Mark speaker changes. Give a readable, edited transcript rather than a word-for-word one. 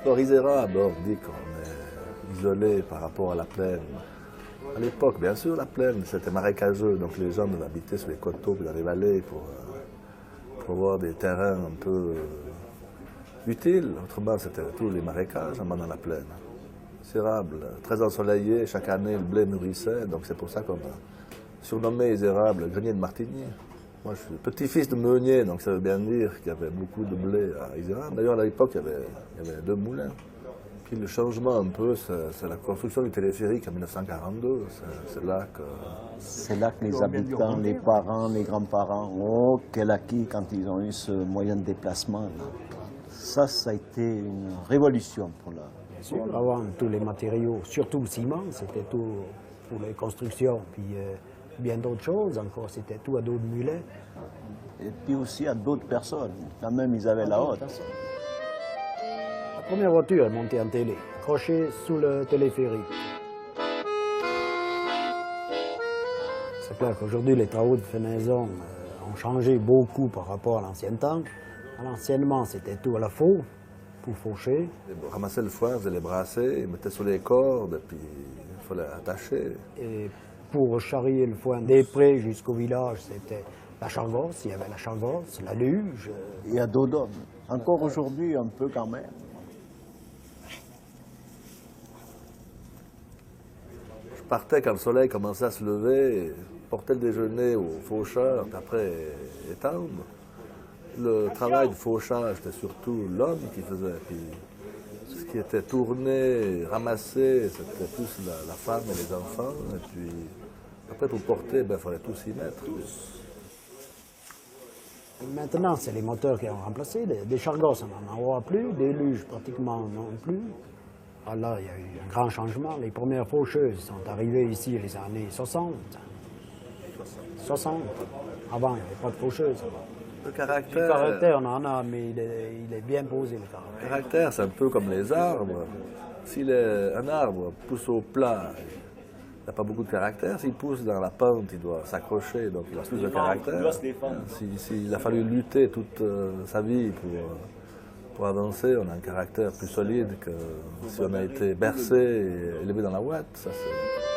Speaker 1: Alors, Isérable, on dit qu'on est isolé par rapport à la plaine. À l'époque, bien sûr, la plaine, c'était marécageux, donc les gens habitaient sur les coteaux et dans les vallées pour avoir des terrains un peu utiles. Autrement, c'était tous les marécages dans la plaine. Isérable, très ensoleillé, chaque année le blé mûrissait, donc c'est pour ça qu'on a surnommé Isérable grenier de Martigny. Moi, je suis petit-fils de meunier, donc ça veut bien dire qu'il y avait beaucoup de blé à Isérable. D'ailleurs, à l'époque, il y avait 2 moulins. Puis le changement un peu, c'est la construction du téléphérique en 1942. C'est là que...
Speaker 2: C'est là que les habitants, les parents, les grands-parents ont quel acquis quand ils ont eu ce moyen de déplacement. Ça a été une révolution pour la...
Speaker 3: Bien sûr, avant, tous les matériaux, surtout le ciment, c'était tout pour les constructions. Puis bien d'autres choses encore, c'était tout à dos de mulet.
Speaker 2: Et puis aussi à d'autres personnes. Quand même, ils avaient la haute.
Speaker 3: La première voiture est montée en télé, accrochée sous le téléphérique. C'est clair qu'aujourd'hui, les travaux de fenaison ont changé beaucoup par rapport à l'ancien temps. Anciennement, c'était tout à la faux, pour faucher.
Speaker 1: Ils ramassaient le foin, ils faisaient les brasser, ils mettaient sur les cordes, et puis il fallait attacher.
Speaker 3: Et pour charrier le foin des prés jusqu'au village, c'était la chargosse, il y avait la chargosse, la luge.
Speaker 2: Il y a dos d'homme. Encore aujourd'hui, un peu quand même.
Speaker 1: Je partais quand le soleil commençait à se lever, portais le déjeuner au faucheur, puis après étendre. Le travail de fauchage, c'était surtout l'homme qui faisait. Puis ce qui était tourné, ramassé, c'était plus la femme et les enfants. Et puis après, pour porter, il fallait tous s'y mettre.
Speaker 3: Maintenant, c'est les moteurs qui ont remplacé. Des chargosses, on n'en aura plus. Des luges, pratiquement non plus. Alors, il y a eu un grand changement. Les premières faucheuses sont arrivées ici les années 60. 60. Avant, il n'y avait pas de faucheuse.
Speaker 1: Le
Speaker 3: Du
Speaker 1: caractère,
Speaker 3: caractère, on en a, mais il est bien posé, le caractère.
Speaker 1: le caractère, c'est un peu comme les arbres. Si un arbre pousse au plat, il n'a pas beaucoup de caractère. S'il pousse dans la pente, il doit s'accrocher, donc il a plus de caractère.
Speaker 2: Il doit se défendre.
Speaker 1: S'il a fallu lutter toute sa vie pour avancer, on a un caractère plus solide que si on a été bercé et élevé dans la ouate. Ça, c'est...